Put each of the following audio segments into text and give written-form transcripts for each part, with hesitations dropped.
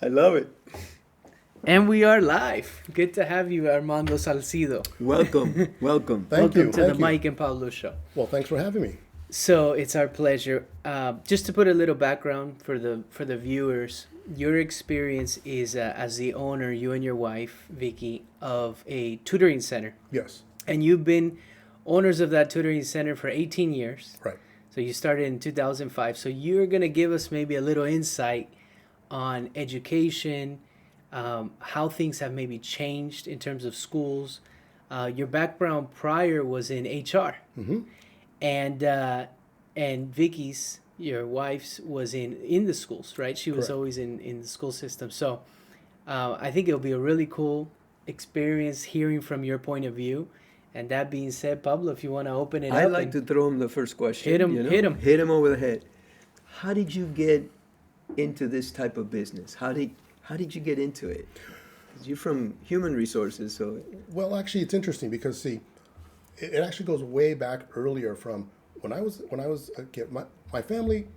I love it. And we are live. Good to have you, Armando Salcido. Welcome. Welcome. Thank Welcome you. to the Thank you. Mike and Pablo show. Well, thanks for having me. So it's our pleasure. Just to put a little background for the viewers, your experience is as the owner, you and your wife, Vicky, of a tutoring center, Yes. and you've been owners of that tutoring center for 18 years. Right. So you started in 2005. So you're gonna give us maybe a little insight on education, how things have maybe changed in terms of schools. Your background prior was in HR, Mm-hmm. and Vicky's, your wife's, was in the schools, right? She was Correct. always in the school system. So I think it'll be a really cool experience hearing from your point of view. And that being said, Pablo, if you want to open it I up, like and to throw him the first question. Hit him, you know? hit him. Hit him over the head. How did you get into this type of business? How did you get into it? 'Cause you're from human resources, so Well, actually, it's interesting because see, it actually goes way back earlier from when I was a kid. My family,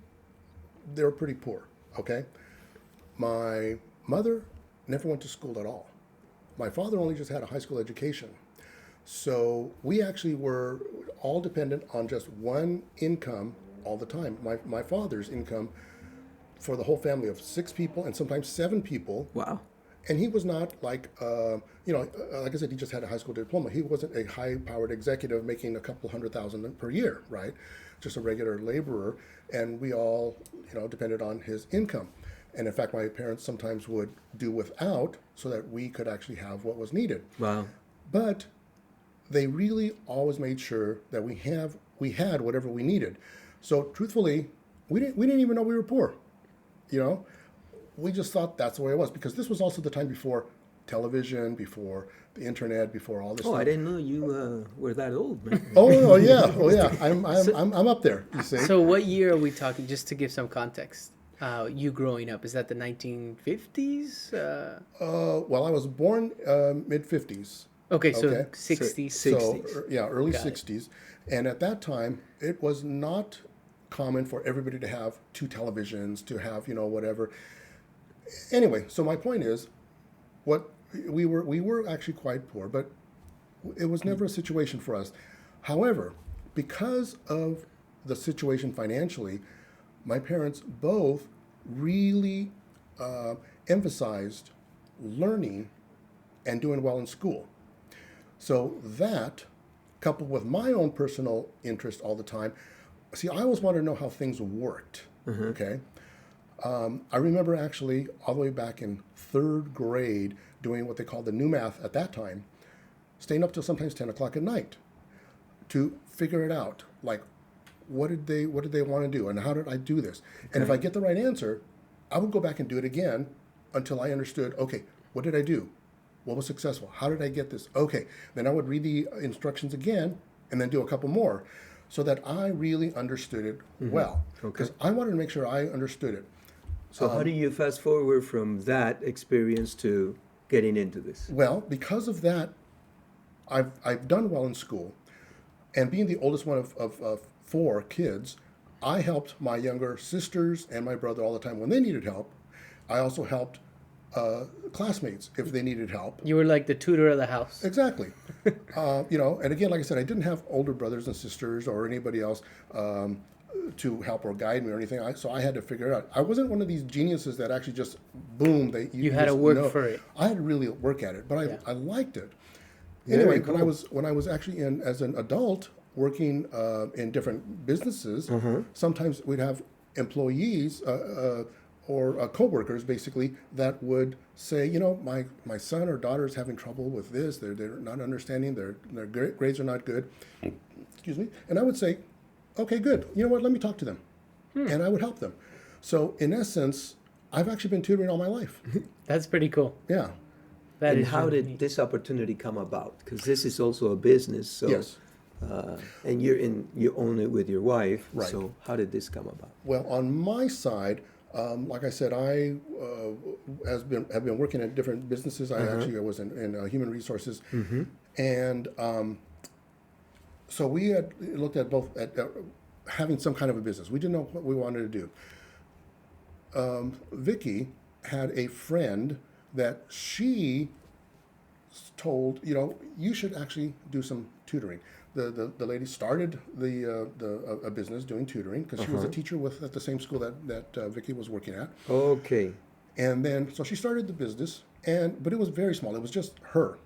they were pretty poor. Okay, my mother never went to school at all. My father only just had a high school education. So we actually were all dependent on just one income all the time. My father's income for the whole family of 6 people and sometimes 7 people. wow. And he was not like, like I said, he just had a high school diploma. He wasn't a high-powered executive making a couple $100,000 per year, right? Just a regular laborer. And we all, depended on his income. And in fact, my parents sometimes would do without so that we could actually have what was needed. Wow. But they really always made sure that we had whatever we needed. So truthfully, we didn't even know we were poor. We just thought that's the way it was because this was also the time before television, before the internet, before all this Oh, stuff. I didn't know you were that old, man. Oh yeah, I'm up there. You see. so what year are we talking? Just to give some context, you growing up, is that the 1950s? Well, I was born mid-50s. Okay, so Okay. 60s. So- So 60s. yeah, early Got it. 60s, and at that time it was not common for everybody to have 2 televisions, to have whatever. Anyway, so my point is, what we were actually quite poor, but it was never a situation for us. However, because of the situation financially, my parents both really emphasized learning and doing well in school. So that, coupled with my own personal interest all the time, see, I always wanted to know how things worked. Okay. I remember actually all the way back in 3rd grade doing what they called the new math at that time, staying up till sometimes 10 o'clock at night to figure it out. Like, what did they want to do and how did I do this? And if I get the right answer, I would go back and do it again until I understood, okay, what did I do? What was successful? How did I get this? Okay. Then I would read the instructions again and then do a couple more so that I really understood it well. Because I wanted to make sure I understood it. So how do you fast forward from that experience to getting into this? Well, because of that, I've done well in school. And being the oldest one of 4 kids, I helped my younger sisters and my brother all the time when they needed help. I also helped classmates if they needed help. You were like the tutor of the house. Exactly. And again, like I said, I didn't have older brothers and sisters or anybody else to help or guide me or anything. So I had to figure it out. I wasn't one of these geniuses that actually just, boom, You had to just work know. for it. I had to really work at it, but Yeah. I liked it. Very Anyway, cool. when I was actually as an adult working in different businesses, sometimes we'd have employees or coworkers basically that would say, my son or daughter is having trouble with this. They're not understanding. Their grades are not good. Excuse me. And I would say, okay, good. You know what? Let me talk to them, and I would help them. So in essence, I've actually been tutoring all my life. That's pretty cool. Yeah. That And is how really did neat. this opportunity come about? Because this is also a business, so Yes. and you own it with your wife. Right. So how did this come about? Well, on my side, like I said, I have been working at different businesses. I was in human resources, and so we had looked at both at having some kind of a business. We didn't know what we wanted to do. Vicky had a friend that she told, you should actually do some tutoring. The lady started a business doing tutoring because she was a teacher at the same school that Vicky was working at. Okay. And then, so she started the business, but it was very small. It was just her,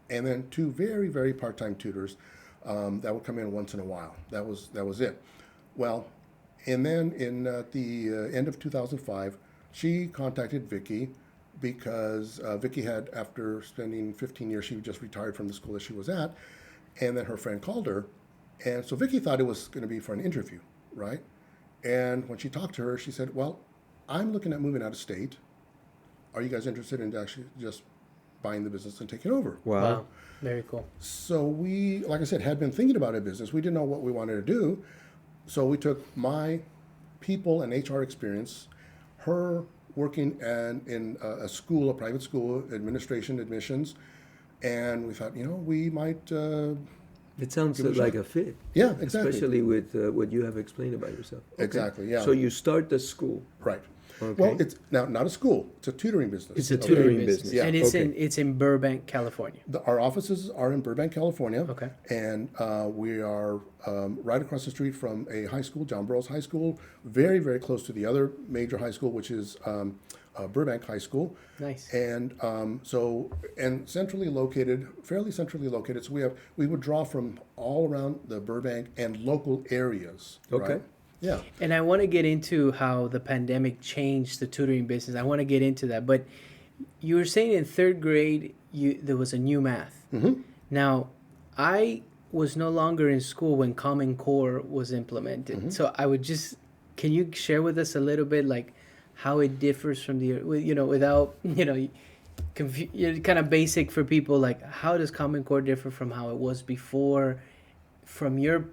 and then two very, very part-time tutors that would come in once in a while. That was it. Well, and then at the end of 2005, she contacted Vicky because Vicky had, after spending 15 years, she just retired from the school that she was at, and then her friend called her, and so Vicky thought it was going to be for an interview, right? And when she talked to her, she said, "Well, I'm looking at moving out of state. Are you guys interested in actually just buying the business and taking over?" Wow. Wow. Very cool. So we, like I said, had been thinking about a business. We didn't know what we wanted to do. So we took my people and HR experience, her working in a school, a private school, administration, admissions, and we thought, we might. It sounds Give it a like shot. a fit. Yeah, exactly. Especially with what you have explained about yourself. Okay. Exactly, yeah. So you start the school. Right. Okay. Well, it's now not a school. It's a tutoring business. It's a Okay. tutoring Tutoring business. business. And it's Okay. it's in Burbank, California. Our offices are in Burbank, California. Okay. And we are right across the street from a high school, John Burroughs High School, very, very close to the other major high school, which is Burbank High School. Nice. And centrally located, fairly centrally located. So we would draw from all around the Burbank and local areas. Okay. Right? Yeah. And I want to get into how the pandemic changed the tutoring business. I want to get into that. But you were saying in third grade, there was a new math. Mm-hmm. Now, I was no longer in school when Common Core was implemented. Mm-hmm. So can you share with us a little bit like how it differs from without, kind of basic for people, like how does Common Core differ from how it was before? From your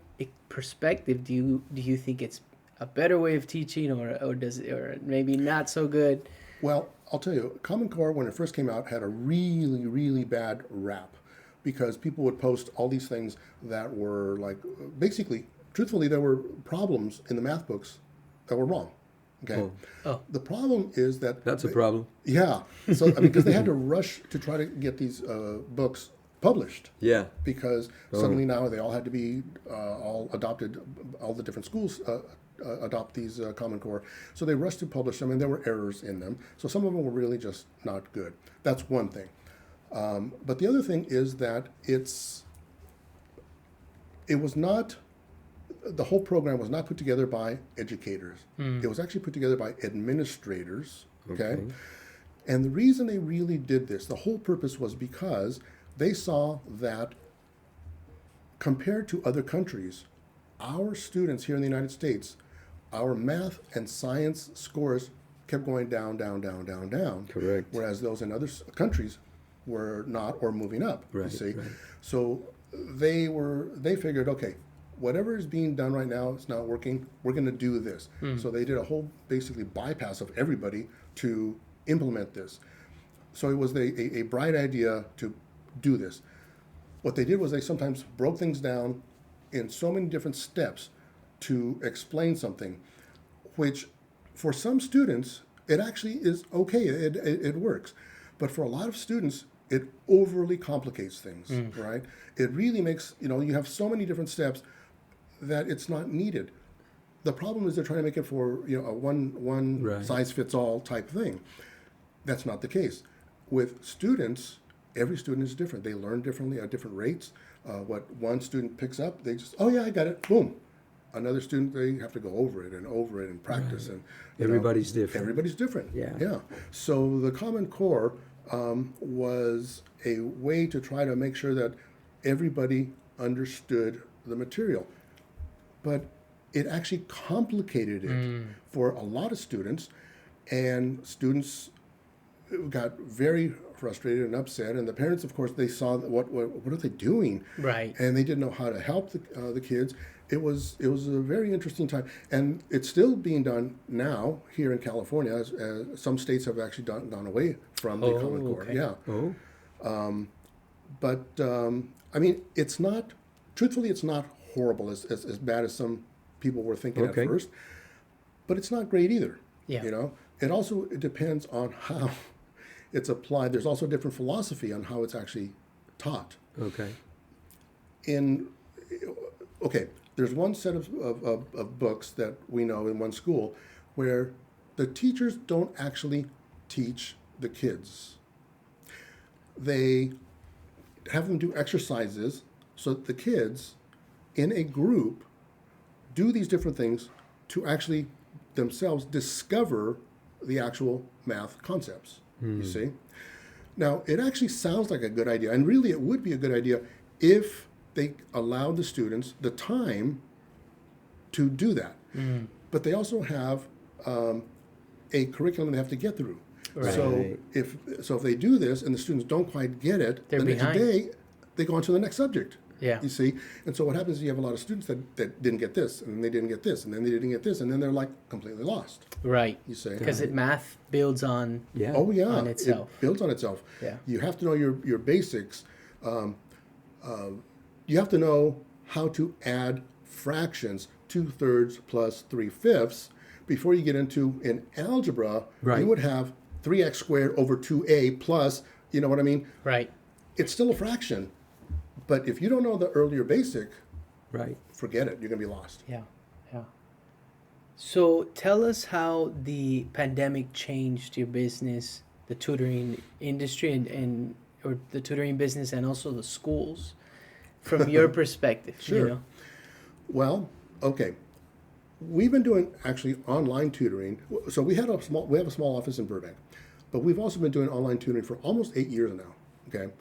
perspective, do you think it's a better way of teaching or does it, or maybe not so good? Well, I'll tell you, Common Core, when it first came out, had a really, really bad rap because people would post all these things that were like, basically, truthfully, there were problems in the math books that were wrong. Okay. Oh. The problem is that That's a problem. Yeah. So because they had to rush to try to get these books published. Yeah. Because suddenly now they all had to be all adopted. All the different schools adopt these Common Core. So they rushed to publish them, and there were errors in them. So some of them were really just not good. That's one thing. But the other thing is that the whole program was not put together by educators. It was actually put together by administrators. Okay. And the reason they really did this, the whole purpose was because they saw that compared to other countries, our students here in the United States, our math and science scores kept going down, down, down, down, down. Correct. Whereas those in other countries were not or moving up. Right, You see, right. so they figured, okay, whatever is being done right now, it's not working. We're going to do this. So they did a whole basically bypass of everybody to implement this. So it was a bright idea to do this. What they did was they sometimes broke things down in so many different steps to explain something, which for some students, it actually is okay. It works. But for a lot of students, it overly complicates things, right? It really makes, you have so many different steps that it's not needed. The problem is they're trying to make it for a one Right. size fits all type thing. That's not the case. With students, every student is different. They learn differently at different rates. What one student picks up, they just, oh yeah, I got it, boom. Another student, they have to go over it and practice. And Everybody's different. Everybody's different. Yeah. So the Common Core was a way to try to make sure that everybody understood the material. But it actually complicated it for a lot of students, and students got very frustrated and upset. And the parents, of course, they saw what are they doing, Right. and they didn't know how to help the kids. It was a very interesting time, and it's still being done now here in California. As some states have actually gone away from the Common Core. okay. Yeah. Oh. But I mean, it's not. Truthfully, it's not horrible as bad as some people were thinking Okay. at first. But it's not great either. Yeah. it depends on how it's applied. There's also a different philosophy on how it's actually taught. Okay. There's one set of books that we know in one school where the teachers don't actually teach the kids. They have them do exercises so that the kids in a group do these different things to actually themselves discover the actual math concepts, you see? Now, it actually sounds like a good idea, and really it would be a good idea if they allowed the students the time to do that. But they also have a curriculum they have to get through. Right. So if they do this and the students don't quite get it, They're the next behind. day they go on to the next subject. Yeah. You see? And so what happens is you have a lot of students that didn't get this, and then they didn't get this, and then they didn't get this, and then they're like completely lost. Right. You see? Because math builds on. Yeah. Oh yeah, on itself. It builds on itself. Yeah. You have to know your basics. You have to know how to add fractions, 2/3 plus 3/5, before you get into in algebra. Right. You would have 3x squared over 2a plus. You know what I mean? Right. It's still a fraction, but if you don't know the earlier basic, Right. forget it. You're gonna be lost. Yeah. Yeah. So tell us how the pandemic changed your business, the tutoring industry, and or the tutoring business, and also the schools, from your perspective. Sure. You know? Well, okay. We've been doing actually online tutoring. So we have a small office in Burbank, but we've also been doing online tutoring for almost 8 years now. Okay,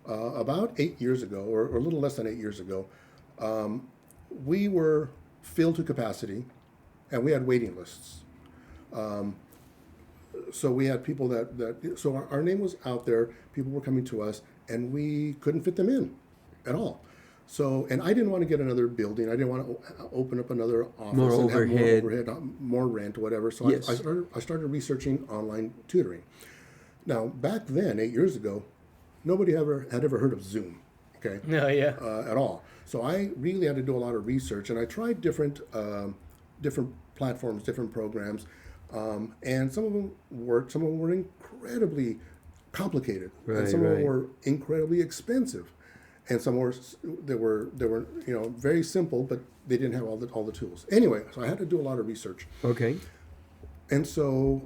about 8 years ago, or a little less than 8 years ago, we were filled to capacity, and we had waiting lists. So we had people so our name was out there. People were coming to us, and we couldn't fit them in at all. So, and I didn't want to get another building. I didn't want to open up another office More and overhead. have more overhead, more rent, whatever. So Yes. I started researching online tutoring. Now, back then, 8 years ago, nobody had ever heard of Zoom, okay, No. Yeah. at all. So I really had to do a lot of research, and I tried different platforms, different programs, and some of them worked. Some of them were incredibly complicated, and some of them Right. were incredibly expensive, and some were very simple, but they didn't have all the tools. Anyway, so I had to do a lot of research, Okay. and so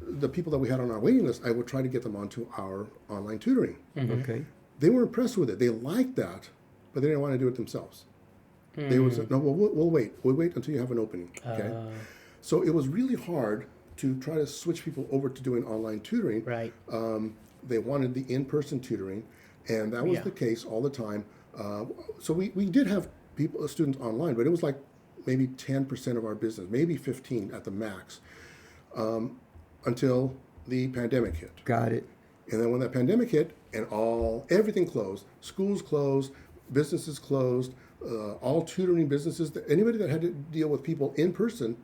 the people that we had on our waiting list, I would try to get them onto our online tutoring. Okay. They were impressed with it. They liked that, but they didn't want to do it themselves. They would say, "No, well, we'll wait. We'll wait until you have an opening." Okay. So it was really hard to try to switch people over to doing online tutoring. Right. They wanted the in-person tutoring, and that was Yeah. the case all the time. So we did have students online, but it was like maybe 10% of our business, maybe 15 at the max, until the pandemic hit. Got it. And then when that pandemic hit, and everything closed, schools closed, businesses closed, all tutoring businesses, anybody that had to deal with people in person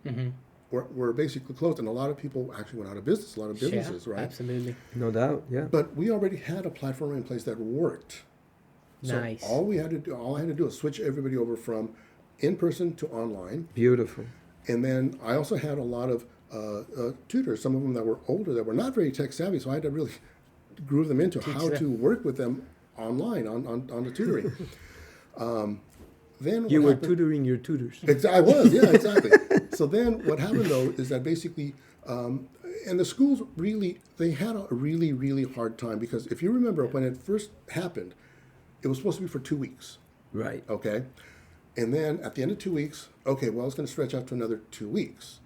were basically closed, and a lot of people actually went out of business. A lot of businesses, Yeah, right? absolutely. No doubt. Yeah. But we already had a platform in place that worked. So Nice. all I had to do was switch everybody over from in person to online. Beautiful. And then I also had a lot of tutors, some of them that were older, that were not very tech savvy, so I had to really groove them into how them. to work with them online on the tutoring. Then You what were happened- tutoring your tutors. I was, yeah, exactly. So then what happened though is that basically, and the schools they had a really, really hard time, because if you remember when it first happened, it was supposed to be for 2 weeks, Right. okay? And then at the end of 2 weeks, okay, well, it's going to stretch out to another 2 weeks.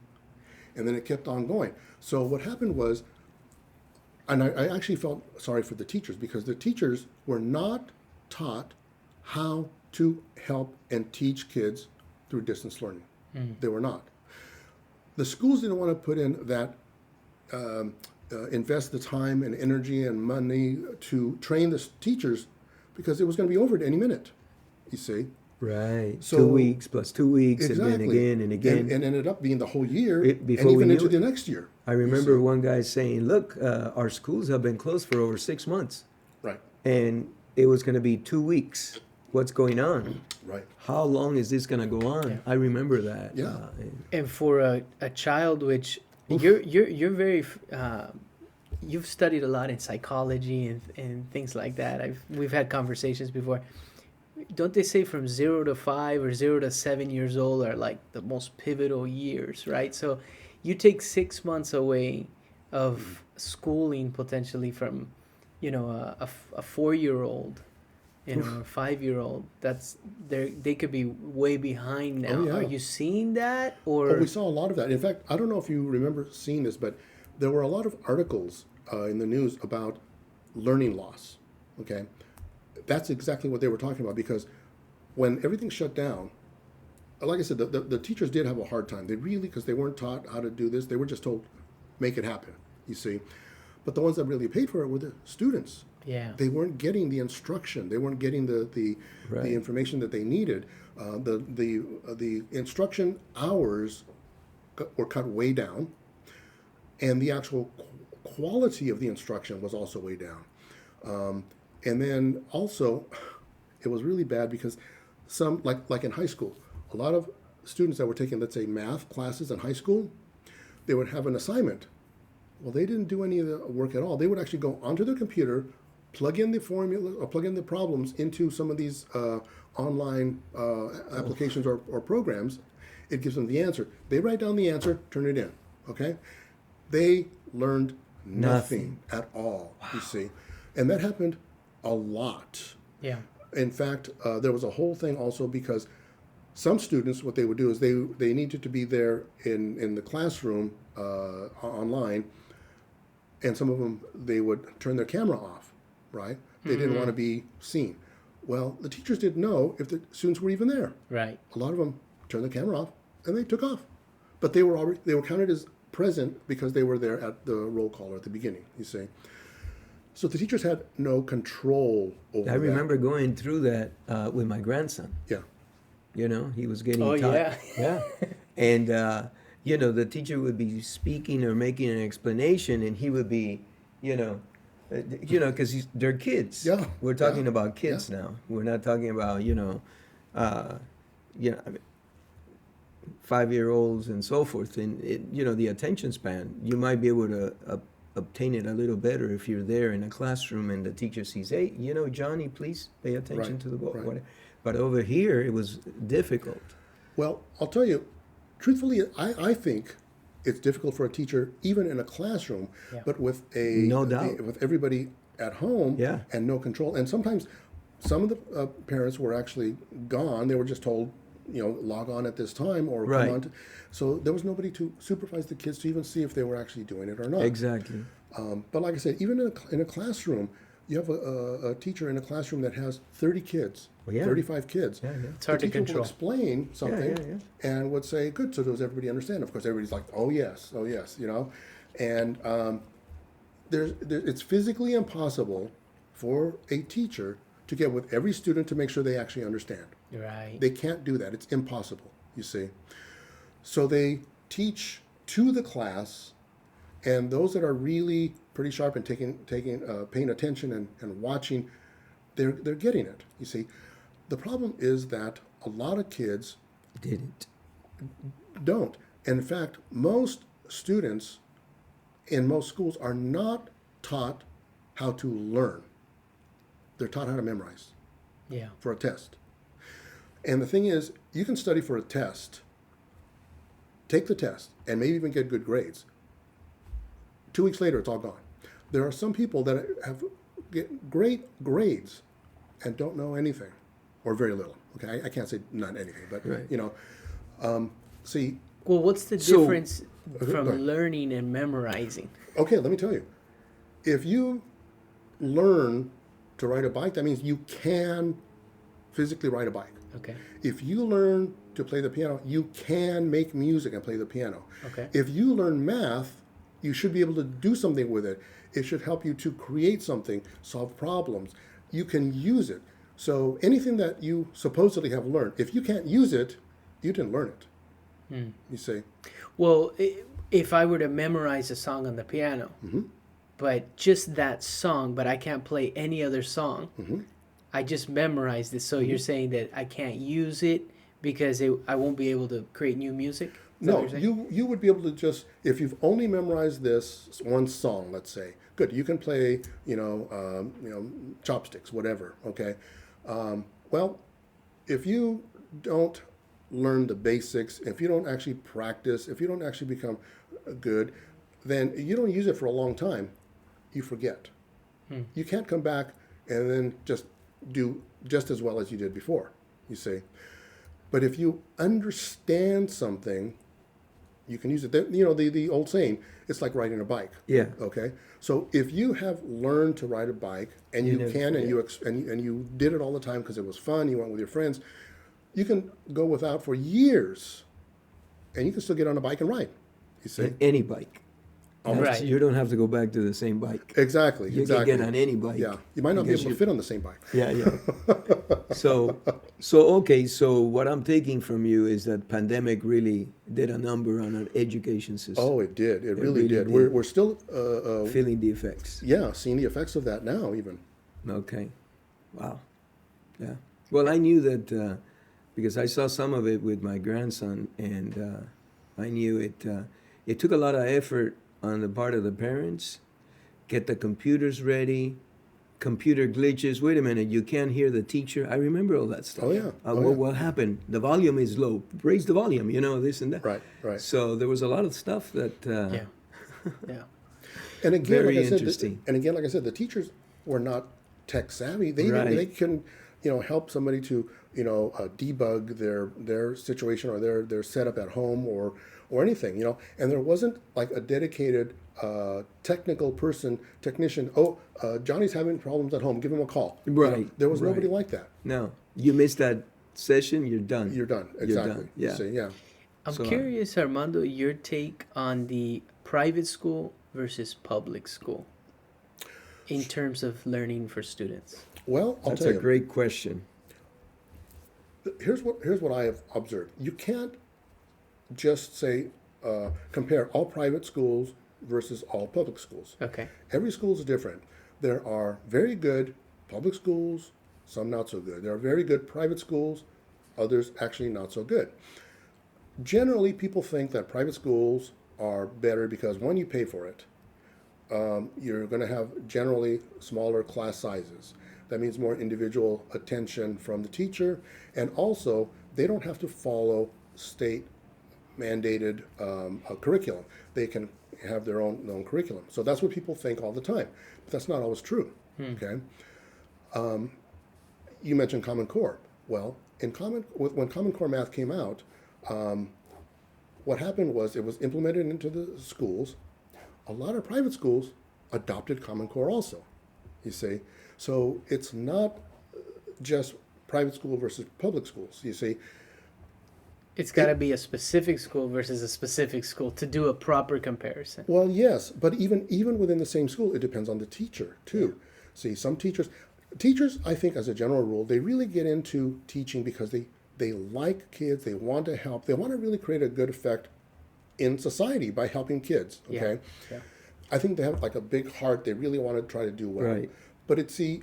And then it kept on going. So what happened was, and I actually felt sorry for the teachers, because the teachers were not taught how to help and teach kids through distance learning. They were not. The schools didn't want to put in that, invest the time and energy and money to train the teachers, because it was going to be over at any minute, you see. Right. So- 2 weeks plus 2 weeks, Exactly. and then again and again. And ended up being the whole year, Before and we even knew into it. the next year. I remember one guy saying, "Look, our schools have been closed for over 6 months, Right, and it was going to be 2 weeks. What's going on? right. How long is this going to go on?" Yeah. I remember that. Yeah. And for a child which You're very you've studied a lot in psychology and things like that. We've had conversations before. Don't they say from 0 to 5 or 0 to 7 years old are like the most pivotal years, right? So you take 6 months away of schooling potentially from, a 4-year-old, or a 5-year-old. They could be way behind now. Oh, yeah. Are you seeing that Oh, or? we saw a lot of that. In fact, I don't know if you remember seeing this, but there were a lot of articles in the news about learning loss. Okay, that's exactly what they were talking about, because when everything shut down, like I said, the teachers did have a hard time. They really, because they weren't taught how to do this. They were just told, make it happen, you see. But the ones that really paid for it were the students. Yeah. They weren't getting the instruction. They weren't getting the Right. information that they needed. The instruction hours were cut way down, and the actual quality of the instruction was also way down. And then also, it was really bad because some, like in high school, a lot of students that were taking, let's say, math classes in high school, they would have an assignment. Well, they didn't do any of the work at all. They would actually go onto their computer, plug in the formula or plug in the problems into some of these online applications or programs. It gives them the answer. They write down the answer, turn it in. Okay, they learned nothing at all. You see, and that happened a lot. Yeah. In fact, there was a whole thing also because some students, what they would do is they needed to be there in the classroom online, and some of them, they would turn their camera off, right? They didn't want to be seen. Well, the teachers didn't know if the students were even there. Right. A lot of them turned the camera off and they took off, but they were counted as present because they were there at the roll call at the beginning. You see, so the teachers had no control over. I that. remember going through that with my grandson. Yeah. He was getting Oh, taught. yeah. Yeah. And, the teacher would be speaking or making an explanation, and he would be, because they're kids. Yeah. We're talking Yeah. about kids now. We're not talking about, I mean, 5-year-olds and so forth. And, the attention span, you might be able to obtain it a little better if you're there in a classroom and the teacher sees, hey, Johnny, please pay attention Right, to the book. right. But over here, it was difficult. Well, I'll tell you, truthfully, I think it's difficult for a teacher, even in a classroom, Yeah. but with No doubt. with everybody at home Yeah. and no control. And sometimes some of the parents were actually gone. They were just told, log on at this time or Right. come on. So there was nobody to supervise the kids to even see if they were actually doing it or not. Exactly. But like I said, even in a classroom, you have a teacher in a classroom that has 30 kids, Well, yeah. 35 kids. Yeah, yeah. It's hard The to teacher will control. explain something yeah. and would say, good, so does everybody understand? Of course, everybody's like, oh yes, And it's physically impossible for a teacher to get with every student to make sure they actually understand. Right. They can't do that. It's impossible, you see. So they teach to the class, and those that are really pretty sharp and paying attention and watching, they're getting it, you see. The problem is that a lot of kids Didn't. don't. And in fact, most students in most schools are not taught how to learn. They're taught how to memorize Yeah. for a test. And the thing is, you can study for a test, take the test, and maybe even get good grades. 2 weeks later, it's all gone. There are some people that get great grades and don't know anything, or very little. Okay, I can't say not anything, but Right. see. Well, what's the So- difference Okay, from go ahead. learning and memorizing? Okay, let me tell you. If you learn to ride a bike, that means you can physically ride a bike. Okay. If you learn to play the piano, you can make music and play the piano. Okay. If you learn math, you should be able to do something with it. It should help you to create something, solve problems. You can use it. So anything that you supposedly have learned, if you can't use it, you didn't learn it. You see? Well, if I were to memorize a song on the piano, but just that song, but I can't play any other song, I just memorized it. So you're saying that I can't use it because I won't be able to create new music? Is that what No, you're saying? you would be able to just, if you've only memorized this one song, let's say, good, you can play, chopsticks, whatever. Okay, well, if you don't learn the basics, if you don't actually practice, if you don't actually become good, then you don't use it for a long time, you forget. You can't come back and then just do just as well as you did before, you see. But if you understand something, you can use it. The old saying, it's like riding a bike. Yeah. Okay. So if you have learned to ride a bike and You you never can and forget. and you did it all the time because it was fun, you went with your friends, you can go without for years, and you can still get on a bike and ride. You see. Any bike. Right. You don't have to go back to the same bike. Exactly. You exactly. can get on any bike. Yeah. You might not be because able to you- fit on the same bike. Yeah, yeah. So okay. So what I'm taking from you is that pandemic really did a number on our education system. Oh, it did. It really, really did. did. We're still, Feeling the effects. seeing the effects of that now, even. Okay. Wow. Yeah. Well, I knew that because I saw some of it with my grandson, and I knew it. It took a lot of effort on the part of the parents. Get the computers ready. Computer glitches. Wait a minute, you can't hear the teacher. I remember all that stuff. Oh, yeah. Oh, what, yeah. what happened? The volume is low. Raise the volume. This and that. Right, right. So there was a lot of stuff that. Yeah. Yeah. And again, Very like I said, interesting. the teachers were not tech savvy. Right. They can, help somebody to, debug their situation or their setup at home or anything, And there wasn't like a dedicated technical technician. Oh, Johnny's having problems at home. Give him a call. Right, There was nobody right. like that. No, you missed that session. You're done. You're done. You're Exactly. done. Yeah. See, yeah. I'm So, curious, Armando, your take on the private school versus public school in terms of learning for students. Well, I'll That's tell a you. great question. Here's what I have observed. You can't just say compare all private schools versus all public schools. Okay. Every school is different. There are very good public schools, some not so good. There are very good private schools, others actually not so good. Generally, people think that private schools are better because one, you pay for it. You're going to have generally smaller class sizes. That means more individual attention from the teacher, and also they don't have to follow state mandated curriculum. They can have their own curriculum. So that's what people think all the time. But that's not always true. Okay. You mentioned Common Core. Well, when Common Core math came out, what happened was it was implemented into the schools. A lot of private schools adopted Common Core also. You see, so it's not just private school versus public schools. You see. It's got to be a specific school versus a specific school to do a proper comparison. Well, yes, but even within the same school, it depends on the teacher too. See, some teachers, I think as a general rule, they really get into teaching because they like kids, they want to help, they want to really create a good effect in society by helping kids. Okay, Yeah. I think they have like a big heart. They really want to try to do well. Right. But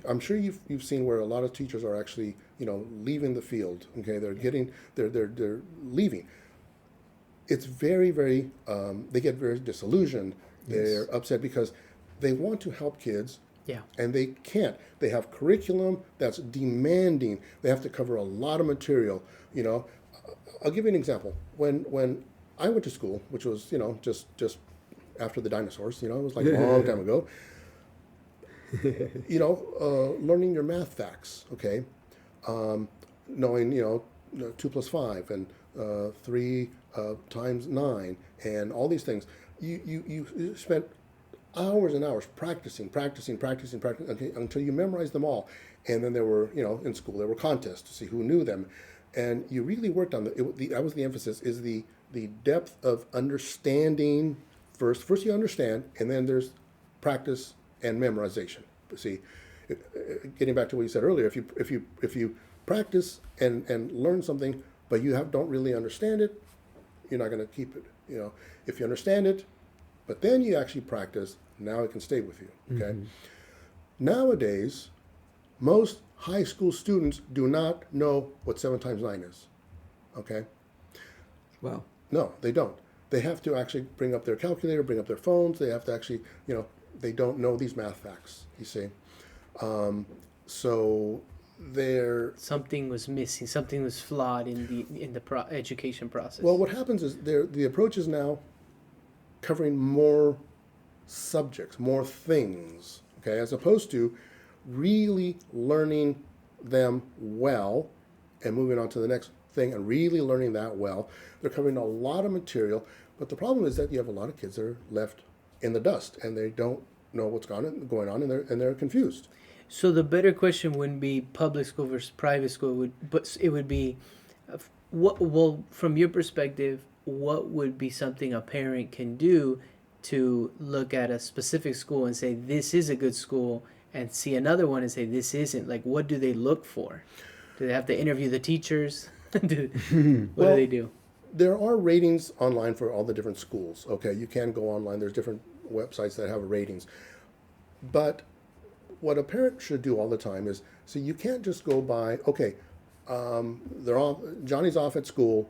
I'm sure you've seen where a lot of teachers are actually, leaving the field. Okay, they're leaving. It's very, very, they get very disillusioned. They're upset because they want to help kids. Yeah. And they can't. They have curriculum that's demanding. They have to cover a lot of material. I'll give you an example. When I went to school, which was just after the dinosaurs, it was like a long time ago. Learning your math facts, okay? Knowing, 2 plus 5 and 3 times 9 and all these things. You spent hours and hours practicing okay, until you memorized them all. And then there were, in school, there were contests to see who knew them. And you really worked on that was the emphasis, is the depth of understanding first. First you understand, and then there's practice and memorization. See, getting back to what you said earlier, if you practice and learn something, but you don't really understand it, you're not going to keep it. If you understand it, but then you actually practice, now it can stay with you. Okay. Nowadays, most high school students do not know what 7 times 9 is. Okay. Wow. No, they don't. They have to actually bring up their calculator, bring up their phones. They have to actually, they don't know these math facts, you see. So they're, Something was missing. Something was flawed in the education process. well, what happens is the approach is now covering more subjects, more things, okay, as opposed to really learning them well and moving on to the next thing and really learning that well. They're covering a lot of material, but the problem is that you have a lot of kids that are left in the dust and they don't know what's going on and they're confused. So the better question wouldn't be public school versus private school, but it would be, well, from your perspective, what would be something a parent can do to look at a specific school and say this is a good school, and see another one and say this isn't? Like, what do they look for? Do they have to interview the teachers? What do they do? There are ratings online for all the different schools. Okay, you can go online. There's different websites that have ratings, but what a parent should do all the time is, so you can't just go by, okay, Johnny's off at school,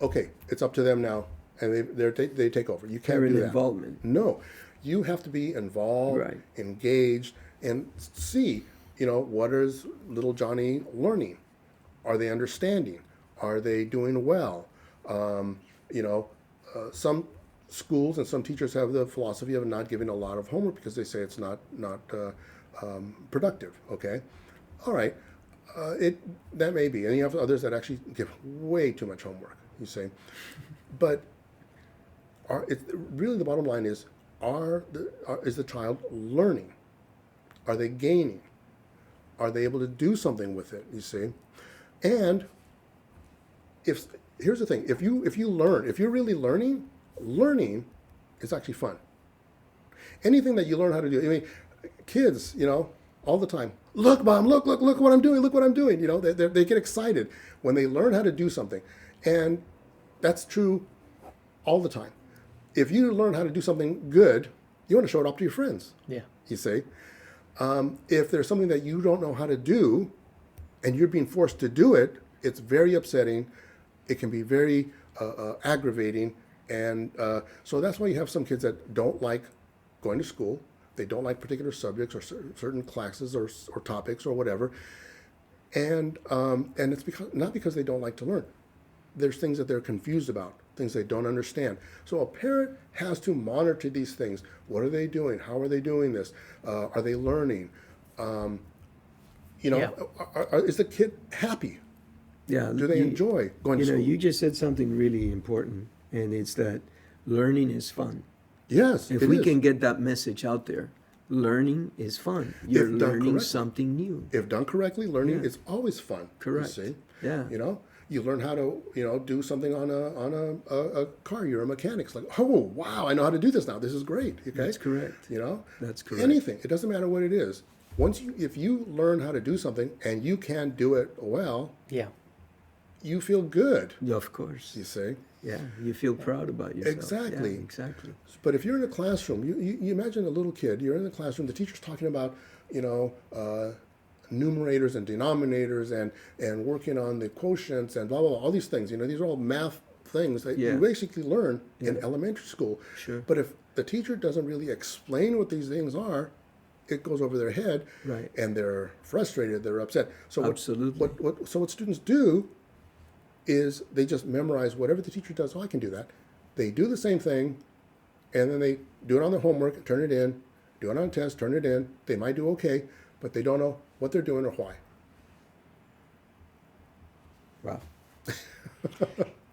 okay, it's up to them now, and they take over. You can't Parent do that. involvement. No, you have to be involved, Right. engaged, and see, what is little Johnny learning? Are they understanding? Are they doing well? Some schools and some teachers have the philosophy of not giving a lot of homework because they say it's not productive. Okay, all right, that may be, and you have others that actually give way too much homework. You say, but really the bottom line is, is the child learning? Are they gaining? Are they able to do something with it? You see, and here's the thing: if you're really learning is actually fun. Anything that you learn how to do. I mean, kids, all the time. Look, Mom, look what I'm doing. Look what I'm doing. They get excited when they learn how to do something, and that's true all the time. If you learn how to do something good, you want to show it off to your friends. Yeah. You see, if there's something that you don't know how to do, and you're being forced to do it, it's very upsetting. It can be very aggravating, and so that's why you have some kids that don't like going to school. They don't like particular subjects or certain classes or topics or whatever, and it's not because they don't like to learn. There's things that they're confused about, things they don't understand. So a parent has to monitor these things. What are they doing? How are they doing this? Are they learning? Is the kid happy? Yeah. Do they enjoy going to school? You just said something really important, and it's that learning is fun. Yes, If it we is. can get that message out there, learning is fun. You're If done learning correctly. something new. If done correctly, learning Yeah. is always fun. Correct. You see? Yeah. You learn how to do something on a car. You're a mechanic. It's like, oh wow, I know how to do this now. This is great. Okay, That's correct. That's correct. Anything. It doesn't matter what it is. If you learn how to do something and you can do it well, Yeah. you feel good. Yeah, of course. You see. Yeah, you feel proud about yourself. Exactly. Yeah, exactly. But if you're in a classroom, you imagine a little kid. You're in the classroom. The teacher's talking about numerators and denominators and working on the quotients and blah blah blah. All these things. These are all math things that Yeah. you basically learn in Yeah. elementary school. Sure. But if the teacher doesn't really explain what these things are, it goes over their head, Right. and they're frustrated. They're upset. So Absolutely. what students do is they just memorize whatever the teacher does. Oh, I can do that. They do the same thing, and then they do it on their homework, turn it in, do it on a test, turn it in. They might do okay, but they don't know what they're doing or why. Wow.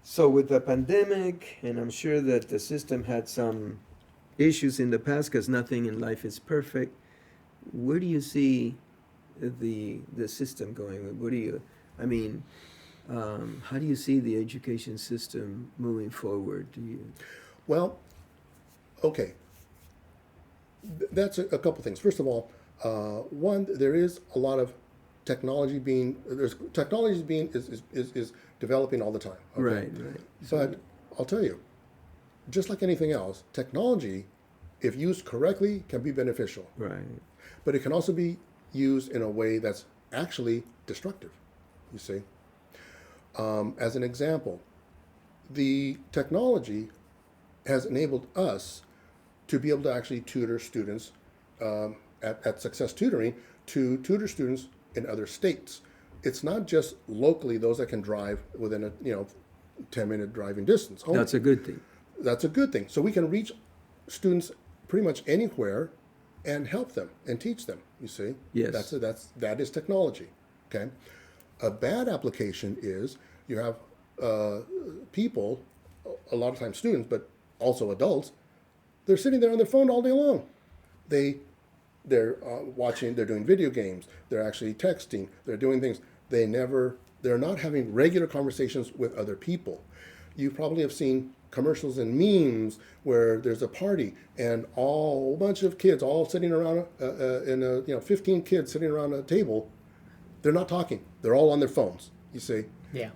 So with the pandemic, and I'm sure that the system had some issues in the past because nothing in life is perfect, where do you see the system going? How do you see the education system moving forward? Well, okay. That's a couple things. First of all, one, there is a lot of technology is developing all the time. Okay? Right. But I'll tell you, just like anything else, technology, if used correctly, can be beneficial. Right. But it can also be used in a way that's actually destructive, you see. As an example, the technology has enabled us to be able to actually tutor students at Success Tutoring to tutor students in other states. It's not just locally those that can drive within a 10-minute driving distance. Only. That's a good thing. That's a good thing. So we can reach students pretty much anywhere and help them and teach them. You see, Yes. that is technology. Okay, a bad application is you have people, a lot of times students, but also adults. They're sitting there on their phone all day long. They're watching. They're doing video games. They're actually texting. They're doing things. They're not having regular conversations with other people. You probably have seen commercials and memes where there's a party and a whole bunch of kids all sitting around 15 kids sitting around a table. They're not talking. They're all on their phones. You see, Yeah.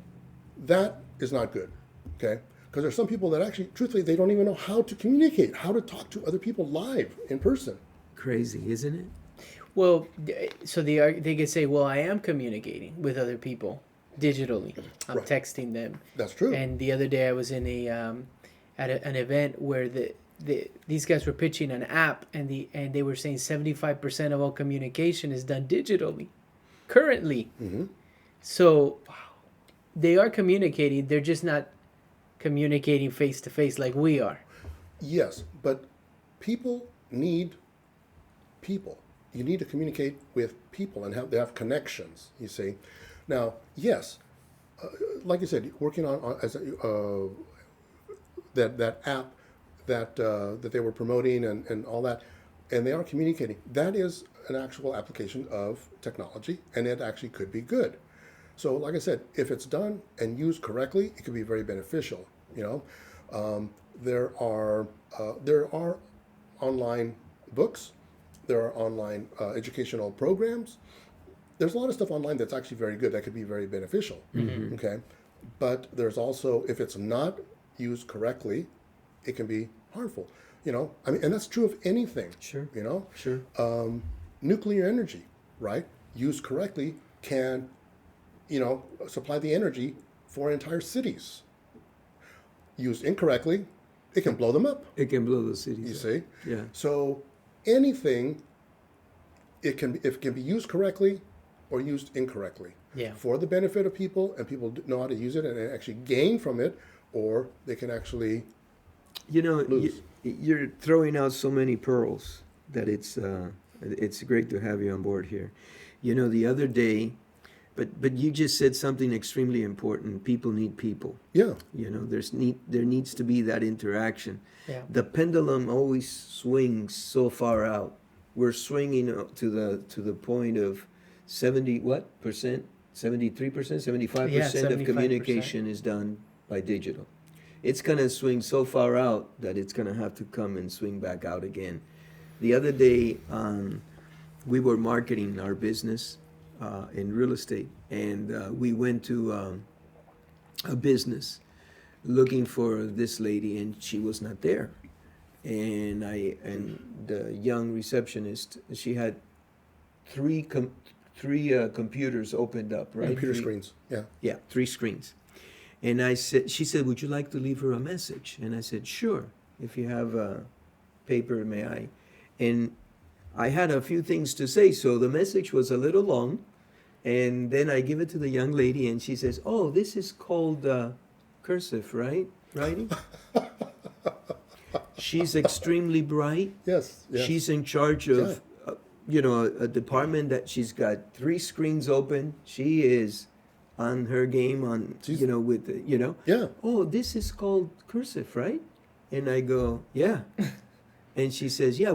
that is not good. Okay, because there's some people that actually, truthfully, they don't even know how to communicate, how to talk to other people live in person. Crazy, isn't it? Well, so they could say, well, I am communicating with other people digitally. I'm Right. texting them. That's true. And the other day I was in an event where these guys were pitching an app, and they were saying 75% of all communication is done digitally currently. Mm-hmm. So they are communicating. They're just not communicating face to face like we are. Yes, but people need people. You need to communicate with people and they have connections. You see, now yes, like I said, working on as that app that they were promoting and all that, and they are communicating. That is an actual application of technology, and it actually could be good. So, like I said, if it's done and used correctly, it could be very beneficial. There are online books, there are online educational programs. There's a lot of stuff online that's actually very good that could be very beneficial. Mm-hmm. Okay, but there's also, if it's not used correctly, it can be harmful. And that's true of anything. Sure. Sure. Sure. Nuclear energy, right? Used correctly can supply the energy for entire cities. Used incorrectly, it can blow them up. It can blow the cities You up. see? Yeah. So anything, it can be used correctly or used incorrectly. Yeah. For the benefit of people, and people know how to use it and actually gain from it, or they can actually lose. You're throwing out so many pearls that it's great to have you on board here. The other day, but you just said something extremely important. People need people. Yeah. There needs to be that interaction. Yeah. The pendulum always swings so far out. We're swinging to the point of 73%, 75% of 75%. communication is done by digital. It's going to swing so far out that it's going to have to come and swing back out again. The other day, we were marketing our business in real estate, and we went to a business looking for this lady, and she was not there. And the young receptionist, she had three computers opened up, right? Computer screens. Yeah. Yeah, 3 screens. And she said, would you like to leave her a message? And I said, sure. If you have paper, may I? And I had a few things to say, so the message was a little long. And then I give it to the young lady, and she says, oh, this is called cursive, right? Writing? She's extremely bright. Yes. She's in charge of, a department that she's got 3 screens open. She is on her game Yeah. Oh, this is called cursive, right? And I go, yeah. And she says, yeah,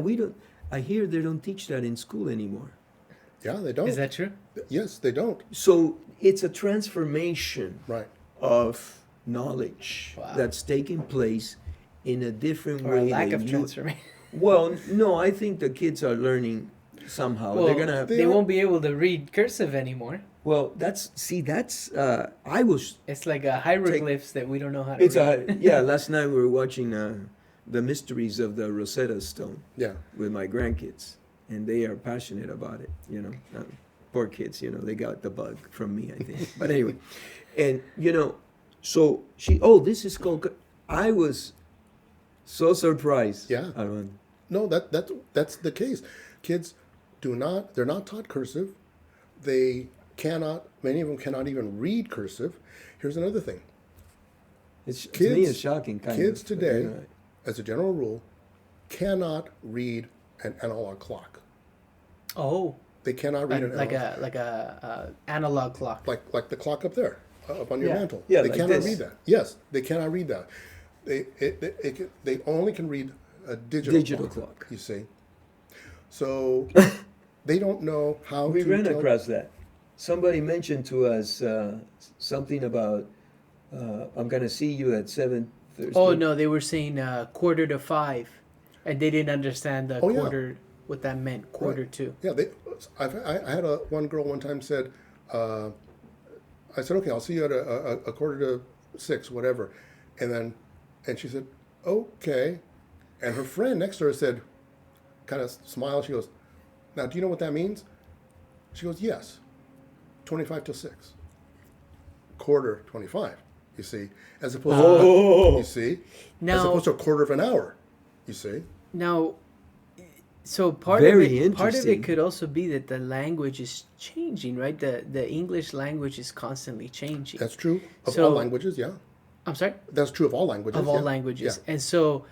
I hear they don't teach that in school anymore. Yeah, they don't. Is that true? Yes, they don't. So it's a transformation Right. of knowledge Wow. that's taking place in a different Or a way. lack than of you- transformation? Well, no, I think the kids are learning somehow. Well, They're gonna have, they won't be able to read cursive anymore. I was. It's like a hieroglyphs that we don't know how to It's read. yeah. Last night we were watching the mysteries of the Rosetta Stone Yeah. with my grandkids, and they are passionate about it. Poor kids. They got the bug from me, I think. But anyway, and So this is called. I was so surprised. Yeah. Armando. No, that's the case. Kids they're not taught cursive. They cannot, many of them cannot even read cursive. Here's another thing. To me, it's shocking. Kids of, today, you know, as a general rule, cannot read an analog clock. Oh, They cannot read an like analog a analog clock. like the clock up there, up on your Yeah. mantle. Yeah, they like cannot this. read that. Yes, they cannot read that. They only can read a digital clock. You see, so they don't know how We to ran tell- across that. Somebody mentioned to us something about I'm gonna see you at 7:30. Oh no, they were saying 4:45, and they didn't understand the Oh, yeah. quarter, what that meant, quarter to. Yeah, I had one girl one time said, I said, okay, I'll see you at a 5:45, whatever, and she said, okay, and her friend next to her said, kind of smiled. She goes, now, do you know what that means? She goes, yes, 5:25. 4:25. You see, as opposed to you see, as Now- opposed to a quarter of an hour. You see. Now, so part Very of it interesting. could also be that the language is changing, right? The English language is constantly changing. That's true of So- all languages, yeah. I'm sorry, That's true of all languages. of all yeah. languages, Yeah. and so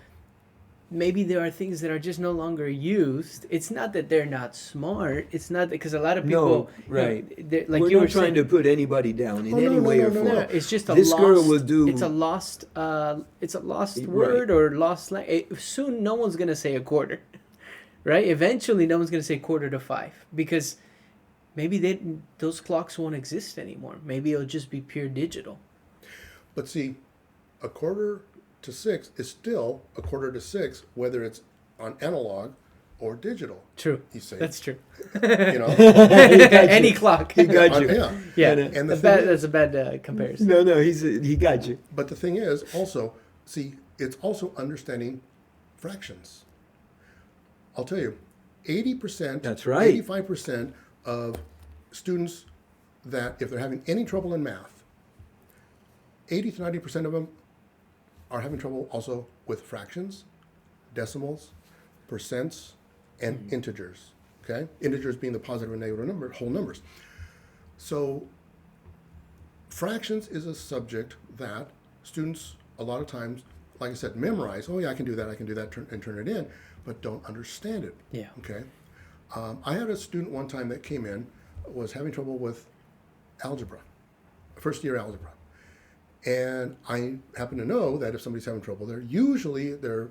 maybe there are things that are just no longer used. It's not that they're not smart. It's not because a lot of people, No, right. like We're you were not trying saying, to put anybody down in Oh, any no, way no, or no, form. no, it's just a This lost. girl will do. It's a lost. It's a lost Right. word or lost. Soon, no one's gonna say a quarter, right? Eventually, no one's gonna say 4:45 because maybe those clocks won't exist anymore. Maybe it'll just be pure digital. But see, 5:45 is still 5:45, whether it's on analog or digital. True. You say. That's true. You know. Any clock. He got you. Yeah. Yeah, And the thing is- that's a bad comparison. No, he got you. But the thing is, also, see, it's also understanding fractions. I'll tell you, 80%, That's right. 85% of students that, if they're having any trouble in math, 80 to 90% of them are having trouble also with fractions, decimals, percents, and integers. Okay? Integers being the positive and negative number, whole numbers. So fractions is a subject that students a lot of times, like I said, memorize. Oh yeah, I can do that, and turn it in, but don't understand it. Yeah. Okay. I had a student one time that came in, was having trouble with algebra, first year algebra. And I happen to know that if somebody's having trouble there, usually they're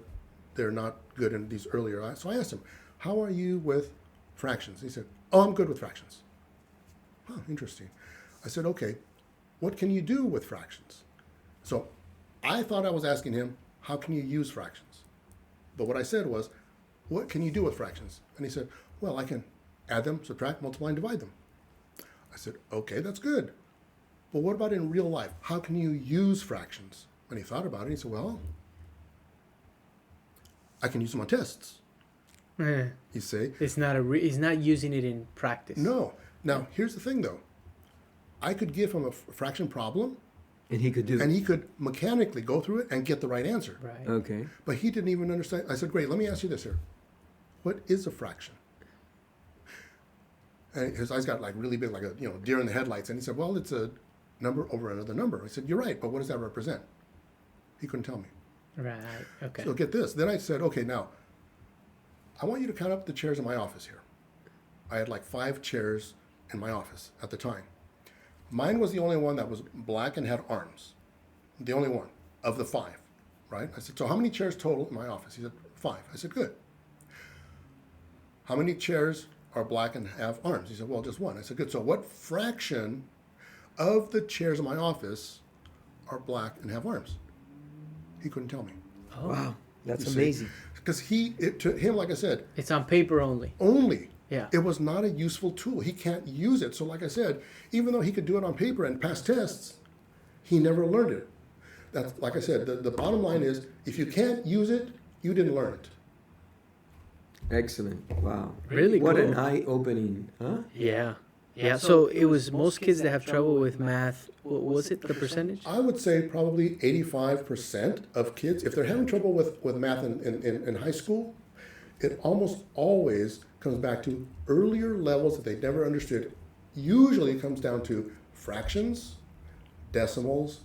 not good in these earlier. So I asked him, how are you with fractions? He said, oh, I'm good with fractions. Oh, interesting. I said, okay, what can you do with fractions? So I thought I was asking him, how can you use fractions? But what I said was, what can you do with fractions? And he said, well, I can add them, subtract, multiply, and divide them. I said, okay, that's good. But what about in real life? How can you use fractions? And he thought about it. He said, well, I can use them on tests. Eh, You see? It's not he's not using it in practice. No. Now, here's the thing, though. I could give him a fraction problem, And he could do. and he could mechanically go through it and get the right answer. Right. Okay. But he didn't even understand. I said, great, let me ask you this here. What is a fraction? And his eyes got like really big, like a deer in the headlights. And he said, well, it's a number over another number. I said, you're right, but what does that represent? He couldn't tell me. Right. Okay. So get this. Then I said, okay, now, I want you to count up the chairs in my office here. I had like 5 chairs in my office at the time. Mine was the only one that was black and had arms. The only one of the 5, right? I said, so how many chairs total in my office? He said, 5. I said, good. How many chairs are black and have arms? He said, well, just 1. I said, good. So what fraction of the chairs in my office are black and have arms? He couldn't tell me. Oh, Wow, that's You see? amazing. Because to him, like I said, it's on paper only. only. Yeah. It was not a useful tool. He can't use it. So like I said, even though he could do it on paper and pass tests, he never learned it. That's like I said, the bottom line is if you can't use it, you didn't learn it. Excellent. Wow. Really What cool. an eye-opening, huh? Yeah. Yeah, so it was most kids that have trouble with math. What was it, the percentage? I would say probably 85% of kids, if they're having trouble with math in high school, it almost always comes back to earlier levels that they never understood. Usually it comes down to fractions, decimals,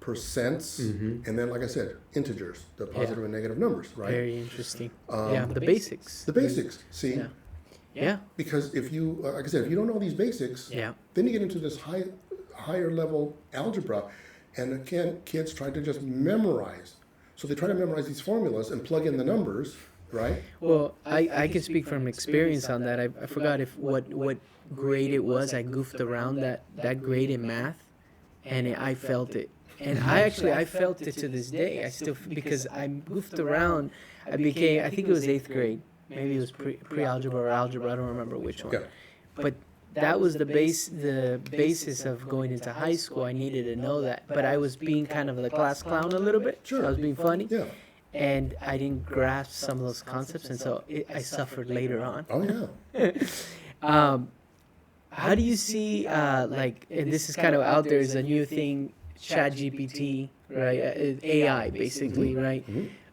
percents, and then, like I said, integers, the positive and negative numbers, right? Very interesting. Yeah, the basics. The basics, see? Yeah. Yeah. Because if you, like I said, if you don't know these basics, Yeah. then you get into this higher level algebra, and again, kids try to just memorize. So they try to memorize these formulas and plug in the numbers, right? Well, I can speak from experience on that. I forgot what grade it was. I goofed around that grade in math, and I felt it. And I felt it to this day. I still, because I goofed around. I think it was 8th grade. Maybe it was pre-algebra or algebra. I don't remember which one. Yeah. But that was the basis of going into high school. I needed to know that. But I was being kind of the class clown a little bit. Sure. I was being funny. Yeah. And I didn't grasp some of those concepts, and so I suffered later on. Oh, yeah. How do you see, like, and this is kind of out there, is a new thing, ChatGPT, right? AI, basically, right?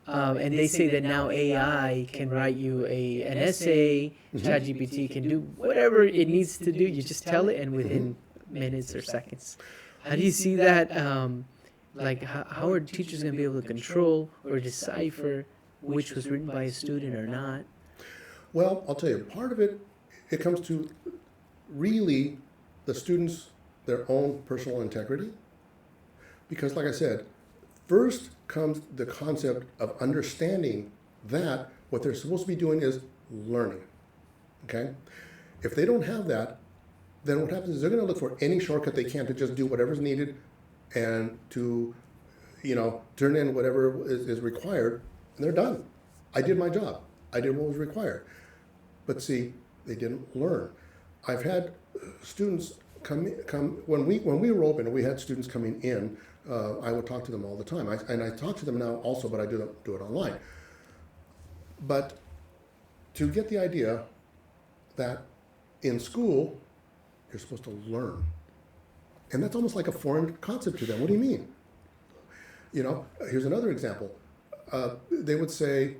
And they say that now AI can write you an essay. ChatGPT can do whatever it needs to do. You just tell it, and within minutes or seconds. How do you see that? Like, how are teachers going to be able to control or decipher which was written by a student or not? Well, I'll tell you, part of it comes to really the students, their own personal integrity. Because, like I said, first comes the concept of understanding that what they're supposed to be doing is learning. Okay? If they don't have that, then what happens is they're going to look for any shortcut they can to just do whatever's needed and to, turn in whatever is required, and they're done. I did my job. I did what was required. But see, they didn't learn. I've had students come when we were open and we had students coming in. I would talk to them all the time, and I talk to them now also, but I do it online. But to get the idea that in school you're supposed to learn, and that's almost like a foreign concept to them. What do you mean? Here's another example. They would say,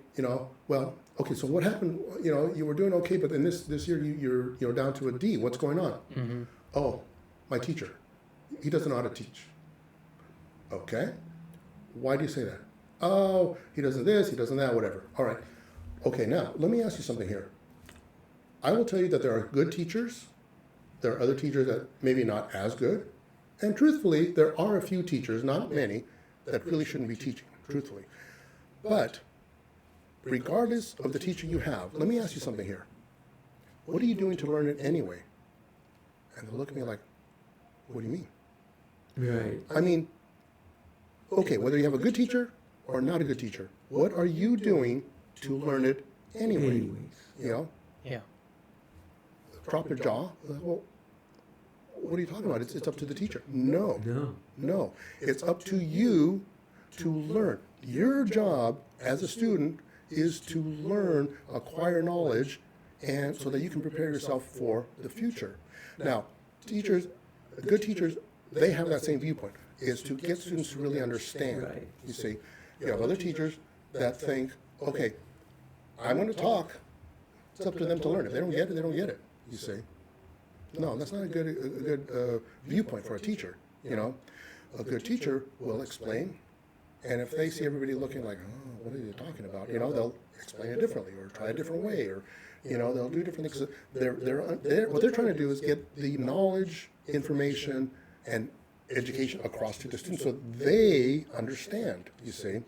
well, okay, so what happened? You were doing okay, but then this year you're down to a D. What's going on? Mm-hmm. Oh, my teacher, he doesn't know how to teach. Okay, why do you say that? Oh, he doesn't this, he doesn't that, whatever. All right. Okay, now let me ask you something here. I will tell you that there are good teachers. There are other teachers that maybe not as good. And truthfully, there are a few teachers, not many, that really shouldn't be teaching, truthfully. But regardless of the teacher you have, let me ask you something here. What are you doing to learn it anyway? And they'll look at me like, what do you mean? Right. I mean, okay, whether you have a good teacher or not a good teacher, what are you doing to learn it anyway? Yeah. Drop your jaw? Well, what are you talking about? It's up to the teacher. No. It's up to you to learn. Your job as a student is to learn, acquire knowledge, and so that you can prepare yourself for the future. Now, good teachers, they have that same viewpoint, is to get students to really understand. Right. You see, you have other teachers that think, okay, I'm going to talk. It's up to them to learn. If they don't get it, they don't get it. You see. No, that's not a good viewpoint for a teacher. A good teacher will explain, and if they see everybody looking like, oh, what are you talking about? They'll explain it differently or try a different way, or they'll do different things. What they're trying to do is get the knowledge, information, and education across to the students so they understand. You see,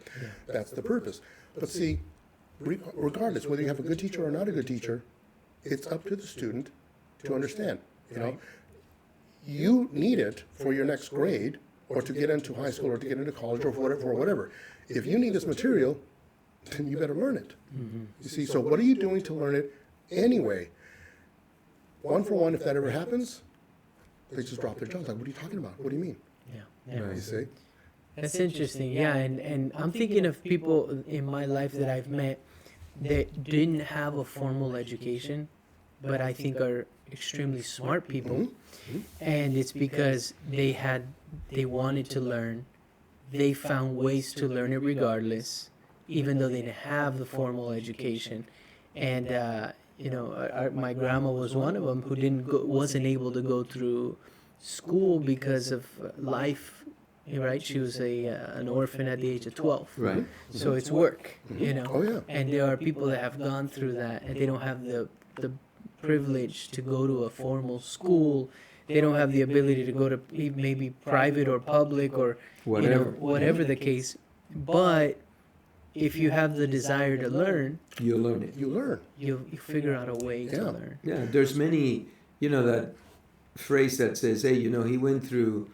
that's the purpose. But see, regardless whether you have a good teacher or not a good teacher, it's up to the student to understand. You need it for your next grade, or to get into high school, or to get into college, or for whatever. If you need this material, then you better learn it. Mm-hmm. You see, so what are you doing to learn it anyway? One for one, if that ever happens, they just drop their jaws. Like, what are you talking about? What do you mean? Yeah. Right. You see? That's interesting. Yeah, and I'm thinking of people in my life that I've met that didn't have a formal education, but I think are extremely smart people. Mm-hmm. And it's because they wanted to learn. They found ways to learn it regardless, even though they didn't have the formal education. And my grandma was one of them who wasn't able to go through school because of life. Right, she was an orphan at the age of 12. Right. So it's work, Oh, yeah. And there are people that have gone through that, and they don't have the privilege to go to a formal school. They don't have the ability to go to maybe private or public or whatever the case. But if you have the desire to learn, You learn it. You learn. you figure out a way to Yeah. learn. Yeah, there's many, that phrase that says, hey, he went through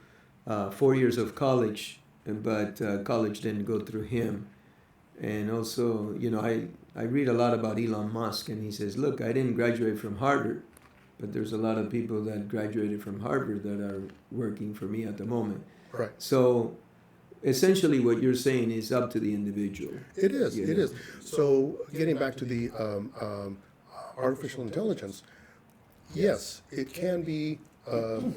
4 years of college, but college didn't go through him. And also, I read a lot about Elon Musk, and he says, look, I didn't graduate from Harvard, but there's a lot of people that graduated from Harvard that are working for me at the moment. Right. So essentially what you're saying is up to the individual. It is. You It know. is. So getting back to the artificial intelligence, yes, it can be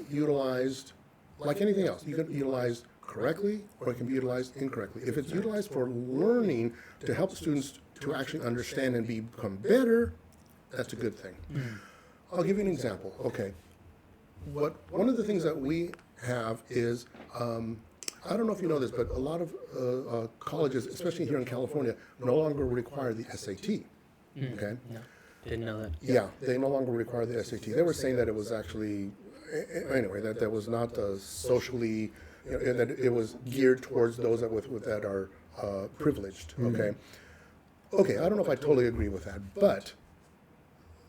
utilized like anything else. You can utilize correctly or it can be utilized incorrectly. If it's utilized for learning to help students to actually understand and become better, that's a good thing. I'll give you an example. Okay. One of the things that we have is, I don't know if you know this, but a lot of colleges, especially here in California, no longer require the SAT. Okay? No, didn't know that. Yeah, they no longer require the SAT. They were saying that it was actually, anyway, that was not socially, that it was geared towards those that are privileged. Okay? Okay, I don't know if I totally agree with that, but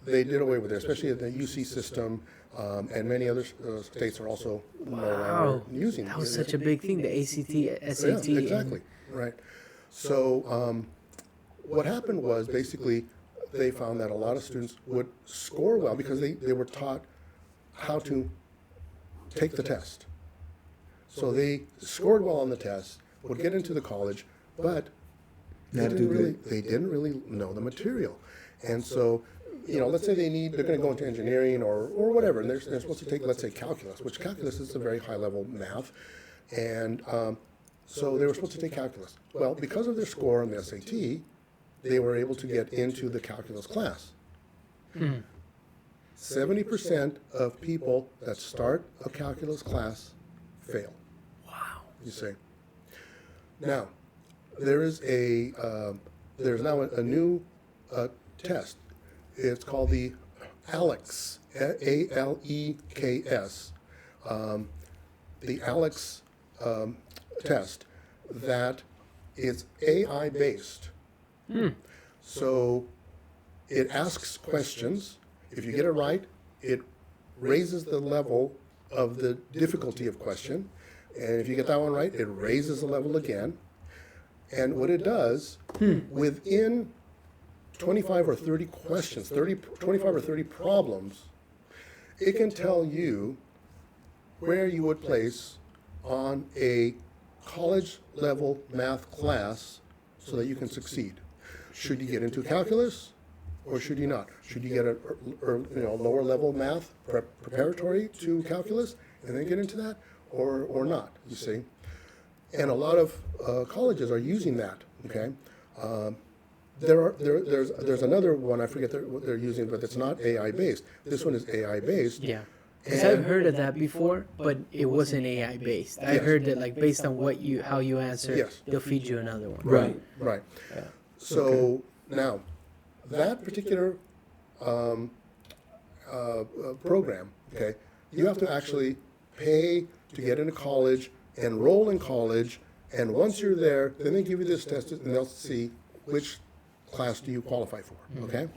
they did away with it, especially the UC system, and many other states are also no longer using That was it. such a big thing, the ACT, SAT. Yeah, exactly, right. So what happened was basically they found that a lot of students would score well because they were taught how to take the test. So they scored well on the test, would get into the college, but they didn't really know the material. And so, let's say they're going to go into engineering or whatever, and they're supposed to take, let's say, calculus, which calculus is a very high-level math. And so they were supposed to take calculus. Well, because of their score on the SAT, they were able to get into the calculus class. 70% of people that start a calculus class fail. Wow. You see. Now, there's now a new test. It's called the ALEKS, ALEKS, the ALEKS test that is AI based. So it asks questions. If you get it right, it raises the level of the difficulty of question. And if you get that one right, it raises the level again. And what it does, within 25 or 30 questions, 25 or 30 problems, it can tell you where you would place on a college level math class so that you can succeed. Should you get into calculus or should you not? Should you get a lower level math preparatory to calculus and then get into that or not, you see? And a lot of colleges are using that, okay? There's another one, I forget what they're using, but it's not AI based. This one is AI based. Yeah. Because I've heard of that before, but it wasn't AI based. I heard that based on how you answer, Yes. they'll feed you another one. Right. Right. Yeah. So now, that particular program, okay, you have to actually pay to get into college, enroll in college, and once you're there, then they give you this test and they'll see which class do you qualify for, okay?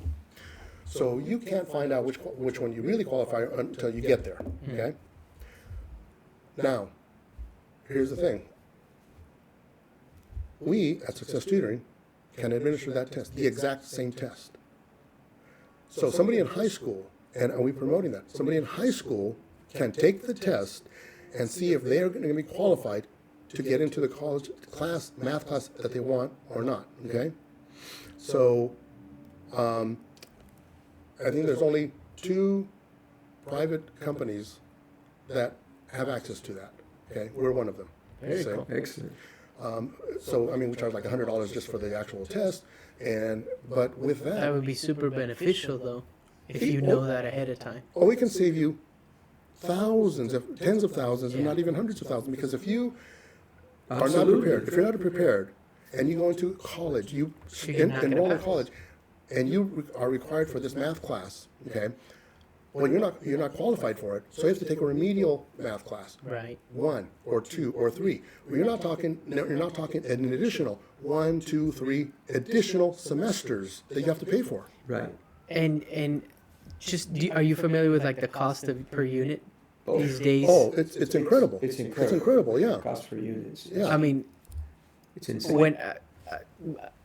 So you can't find out which one you really qualify until you get there, okay? Now, here's the thing. We, at Success Tutoring, can administer that test, the exact same test. So somebody in high school, and are we promoting that? Somebody in high school can take the test and see if they are going to be qualified to get into the college class, math class that they want or not, okay? So I think there's only 2 private companies that have access to that. Okay, we're one of them. Very So- cool. Excellent. So I mean, we charge like $100 just for the actual test, but with That that, would be super beneficial though, if you know that ahead of time. we can save you thousands, if tens of thousands, if Yeah. not even hundreds of thousands. Because if you are not Absolutely. prepared, if you're not prepared, and you go into college, you You're not gonna enroll in pass. college, and you are required for this math class, okay? Well, you're not qualified for it, so you have to take a remedial math class. Right. 1 or 2 or 3. Well, you're not talking an additional 1, 2, 3 additional semesters that you have to pay for. Right. And just are you familiar with like the cost of per unit these days? Oh, it's incredible. It's It's incredible. incredible, yeah. Cost per units. Yeah. I mean, It's insane.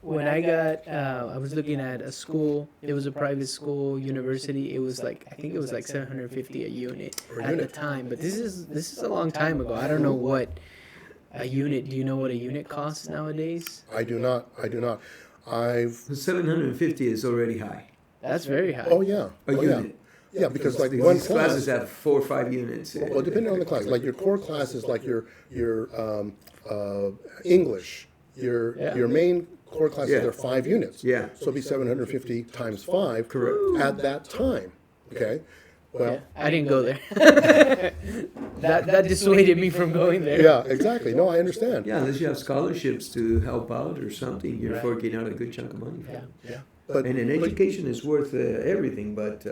when I got I was looking at a school. It was a private school, university. It was like I think it was like 750 a unit Per at the unit. time. But this is a long time ago. I don't know what a unit. Do you know what a unit costs nowadays? I do not. I've, The 750 is already high. That's very high. oh yeah. A Oh, yeah. unit. Yeah, because like These one classes class, have 4 or 5 units. well, depending on the class, like your core class is like your English, Yeah. your main core classes Yeah. are 5 units. Yeah. So it'd be 750 times 5. Correct. At that time, okay? Well, Yeah, I didn't go there. that dissuaded me from going there. yeah, exactly. No, I understand. Yeah, unless you have scholarships to help out or something, you're Right. forking out a good chunk of money. For Yeah. it. Yeah. But, And an education is worth everything, but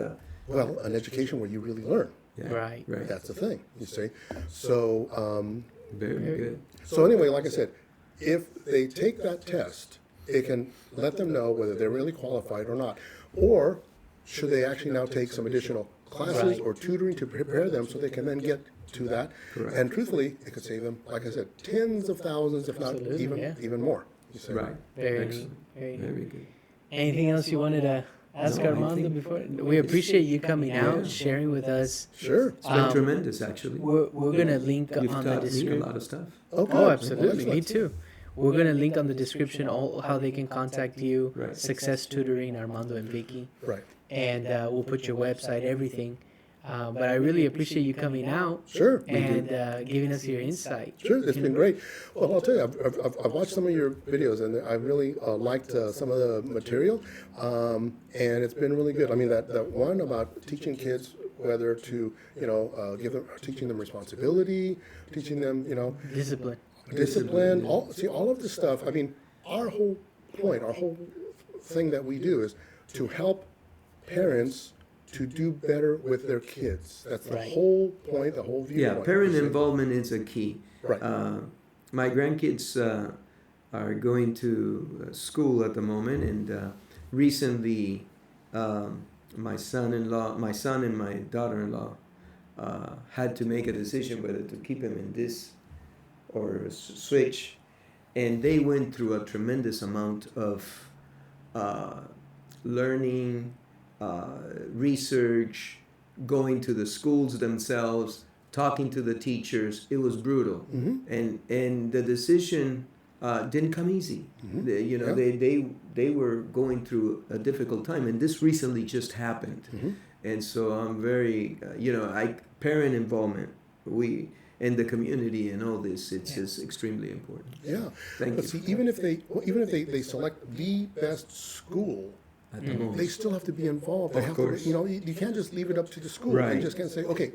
well, an education where you really learn. yeah, Right. right. That's the thing, you see. So, Very good. so anyway, like I said, if they take that test, it can let them know whether they're really qualified or not. Or should they actually now take some additional classes Right. or tutoring to prepare them so they can then get to that. Correct. And truthfully, it could save them, like I said, tens of thousands, if not Absolutely, yeah. even more. You see. Right. Very Excellent. neat. Very neat. Very good. Anything else you wanted to ask No, I Armando think- before? We appreciate you coming out, Yeah. sharing with us. Sure. It's been Um, tremendous, actually. We're gonna link You've on the taught me a description. lot of stuff. Okay. Oh, absolutely. Me Excellent. too. We're gonna link on the description all how they can contact you. Right. Success Tutoring, Armando and Vicky, Right. and we'll put your website, everything. But I really appreciate you coming out Sure. and giving us your insight. Sure, it's been great. Well, I'll tell you, I've watched some of your videos, and I really liked some of the material, and it's been really good. I mean, that one about teaching kids whether to, teaching them responsibility, teaching them, Discipline. discipline, all of this stuff. I mean, our whole point, our whole thing that we do is to help parents to do better with their kids. That's the Right. whole point, the whole viewpoint. Yeah, parent you see. involvement is a key. Right. My grandkids are going to school at the moment, and recently my son and my daughter-in-law had to make a decision whether to keep him in this or switch, and they went through a tremendous amount of learning, research, going to the schools themselves, talking to the teachers. It was brutal, and the decision didn't come easy. They were going through a difficult time, and this recently just happened. And so I'm very parent involvement. And the community and all this, it's just extremely important. Yeah. Thank But you. see, even if they select the best school, At the moment. they still have to be involved. They Of have course. to, you can't just leave it up to the school. Right. You just can't say, okay,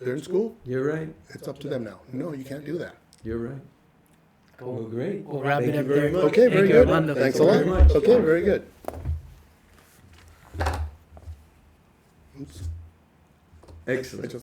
they're in school, You're right. it's up to them now. No, you can't do that. You're right. Cool. Well, great. We'll wrap Thank it you up very there. much. Okay, very Thank you, good. Armando. Thanks a Thank lot. you very much. Okay, very good. Oops. Excellent.